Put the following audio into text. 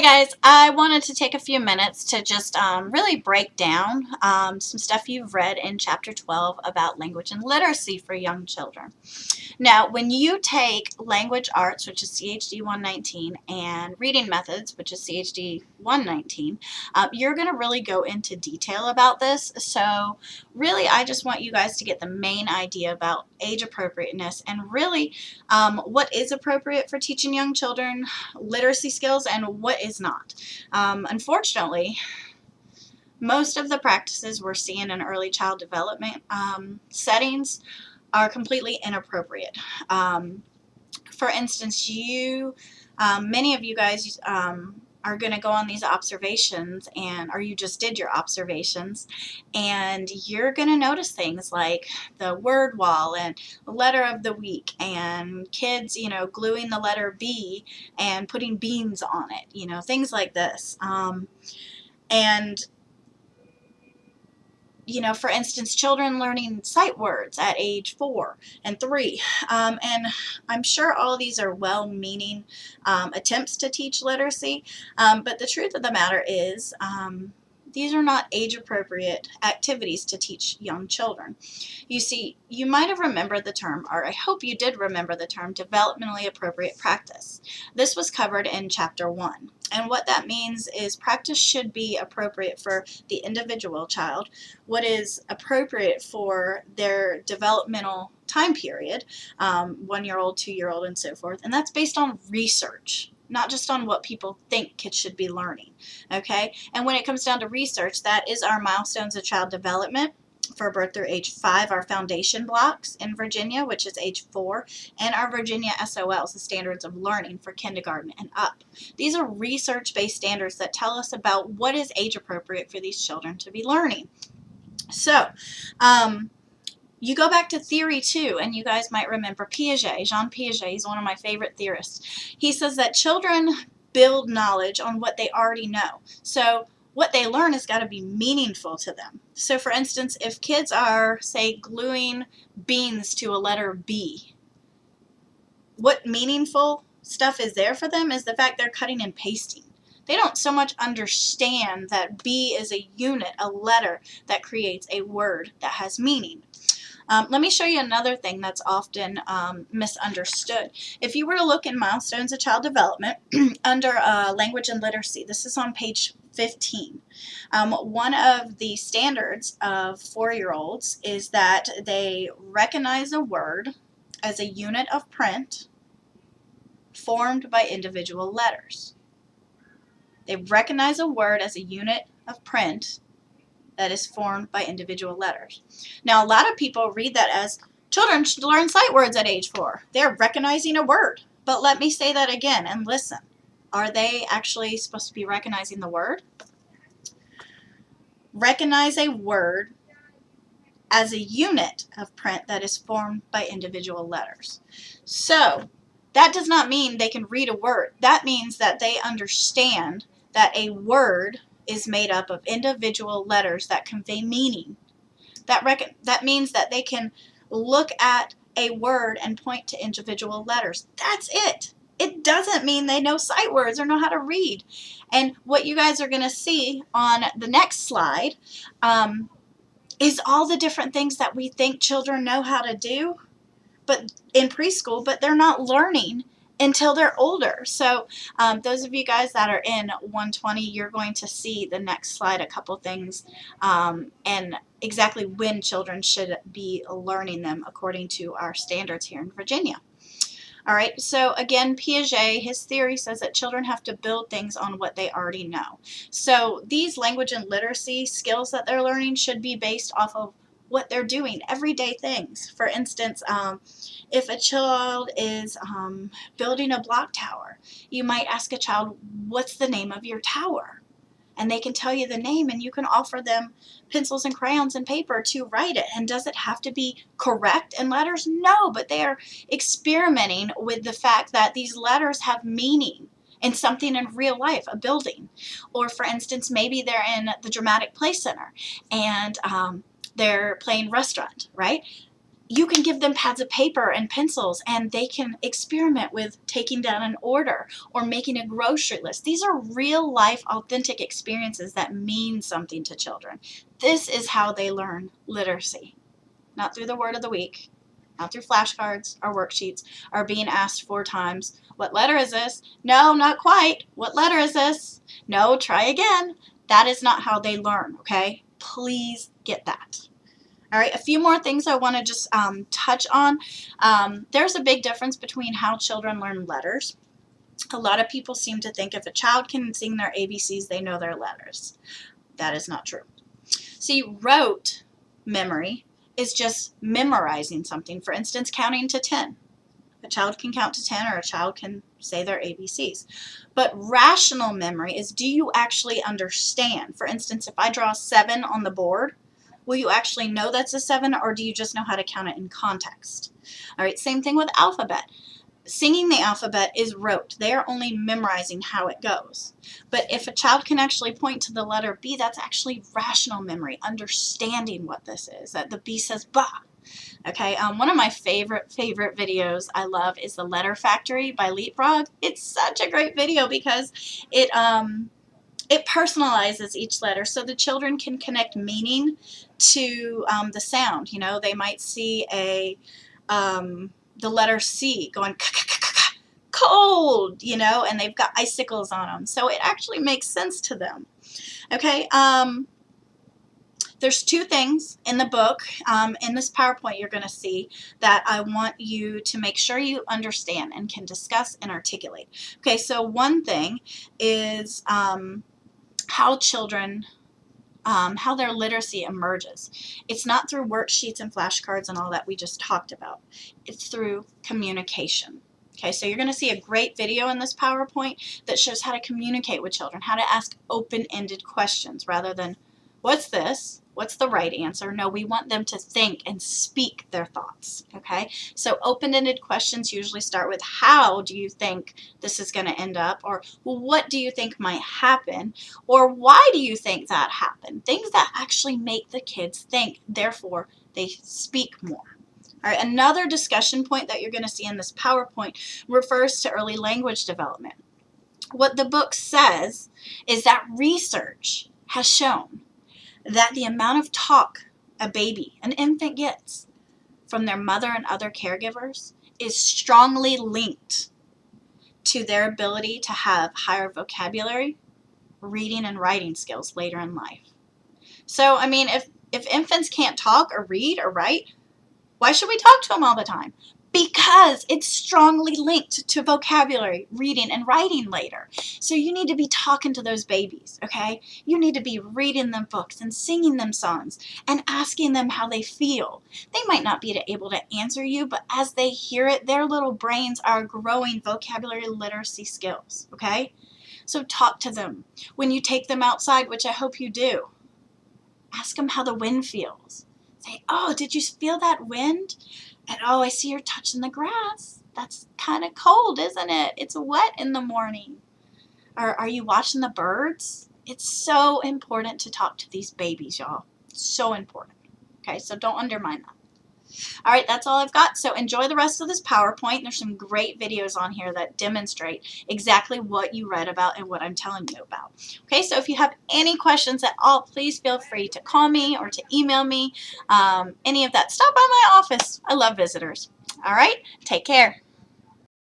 guys, I wanted to take a few minutes to just really break down some stuff you've read in Chapter 12 about language and literacy for young children. Now, when you take language arts, which is CHD 119, and reading methods, which is CHD 119, you're going to really go into detail about this. So really, I just want you guys to get the main idea about age appropriateness and really what is appropriate for teaching young children literacy skills and what is not. Unfortunately, most of the practices we're seeing in early child development settings are completely inappropriate. For instance, many of you guys are going to go on these observations, or you just did your observations, and you're going to notice things like the word wall and letter of the week, and kids, gluing the letter B and putting beans on it, things like this. For instance, children learning sight words at age 4 and 3. And I'm sure all of these are well-meaning attempts to teach literacy, but the truth of the matter is these are not age-appropriate activities to teach young children. You see, you might have remembered the term, or I hope you did remember the term, developmentally appropriate practice. This was covered in Chapter 1. And what that means is practice should be appropriate for the individual child, what is appropriate for their developmental time period, 1-year-old, 2-year-old, and so forth. And that's based on research, not just on what people think kids should be learning, okay? And when it comes down to research, that is our milestones of child development for birth through age 5, our foundation blocks in Virginia, which is age 4, and our Virginia SOLs, the standards of learning for kindergarten and up. These are research-based standards that tell us about what is age appropriate for these children to be learning. So, you go back to theory 2, and you guys might remember Piaget, Jean Piaget. He's one of my favorite theorists. He says that children build knowledge on what they already know. So what they learn has got to be meaningful to them. So for instance, if kids are, say, gluing beans to a letter B, what meaningful stuff is there for them is the fact they're cutting and pasting. They don't so much understand that B is a unit, a letter that creates a word that has meaning. Let me show you another thing that's often misunderstood. If you were to look in Milestones of Child Development under Language and Literacy, this is on page 15. One of the standards of 4-year-olds is that they recognize a word as a unit of print formed by individual letters. They recognize a word as a unit of print that is formed by individual letters. Now, a lot of people read that as children should learn sight words at age 4. They're recognizing a word. But let me say that again and listen. Are they actually supposed to be recognizing the word? Recognize a word as a unit of print that is formed by individual letters. So, that does not mean they can read a word. That means that they understand that a word is made up of individual letters that convey meaning. That means that they can look at a word and point to individual letters. That's it. It doesn't mean they know sight words or know how to read. And what you guys are going to see on the next slide is all the different things that we think children know how to do but in preschool, but they're not learning until they're older. So those of you guys that are in 120, you're going to see the next slide a couple things and exactly when children should be learning them according to our standards here in Virginia. All right, so again, Piaget, his theory says that children have to build things on what they already know. So these language and literacy skills that they're learning should be based off of what they're doing, everyday things. For instance, if a child is building a block tower, you might ask a child, what's the name of your tower? And they can tell you the name, and you can offer them pencils and crayons and paper to write it. And does it have to be correct in letters? No, but they are experimenting with the fact that these letters have meaning in something in real life, a building. Or for instance, maybe they're in the Dramatic Play Center and they're playing restaurant, right? You can give them pads of paper and pencils, and they can experiment with taking down an order or making a grocery list. These are real life, authentic experiences that mean something to children. This is how they learn literacy. Not through the word of the week, not through flashcards or worksheets, or being asked 4 times, what letter is this? No, not quite. What letter is this? No, try again. That is not how they learn, okay? Please get that. All right, a few more things I want to just touch on. There's a big difference between how children learn letters. A lot of people seem to think if a child can sing their ABCs, they know their letters. That is not true. See, rote memory is just memorizing something. For instance, counting to 10. A child can count to 10, or a child can say their ABCs. But rational memory is, do you actually understand? For instance, if I draw 7 on the board, will you actually know that's a 7, or do you just know how to count it in context? All right, same thing with alphabet. Singing the alphabet is rote. They are only memorizing how it goes. But if a child can actually point to the letter B, that's actually rational memory, understanding what this is, that the B says ba. Okay, one of my favorite videos I love is The Letter Factory by Leapfrog. It's such a great video because it personalizes each letter so the children can connect meaning to the sound. You know, they might see the letter C going cold, you know, and they've got icicles on them. So it actually makes sense to them. Okay, there's 2 things in the book, in this PowerPoint you're going to see, that I want you to make sure you understand and can discuss and articulate. Okay, so one thing is how children, how their literacy emerges. It's not through worksheets and flashcards and all that we just talked about. It's through communication. Okay, so you're going to see a great video in this PowerPoint that shows how to communicate with children, how to ask open-ended questions rather than, what's this? What's the right answer? No, we want them to think and speak their thoughts, okay? So open-ended questions usually start with, how do you think this is going to end up? Or, well, what do you think might happen? Or, why do you think that happened? Things that actually make the kids think, therefore they speak more. All right, another discussion point that you're going to see in this PowerPoint refers to early language development. What the book says is that research has shown that the amount of talk a baby, an infant, gets from their mother and other caregivers is strongly linked to their ability to have higher vocabulary, reading and writing skills later in life. So, I mean, if infants can't talk or read or write, why should we talk to them all the time? Because it's strongly linked to vocabulary, reading, and writing later. So you need to be talking to those babies, okay? You need to be reading them books and singing them songs and asking them how they feel. They might not be able to answer you, but as they hear it, their little brains are growing vocabulary literacy skills, okay? So talk to them. When you take them outside, which I hope you do, ask them how the wind feels. Say, oh, did you feel that wind? And, oh, I see you're touching the grass. That's kind of cold, isn't it? It's wet in the morning. Or, are you watching the birds? It's so important to talk to these babies, y'all. So important. Okay, so don't undermine that. All right, that's all I've got. So enjoy the rest of this PowerPoint. There's some great videos on here that demonstrate exactly what you read about and what I'm telling you about. Okay, so if you have any questions at all, please feel free to call me or to email me. Any of that, stop by my office. I love visitors. All right, take care.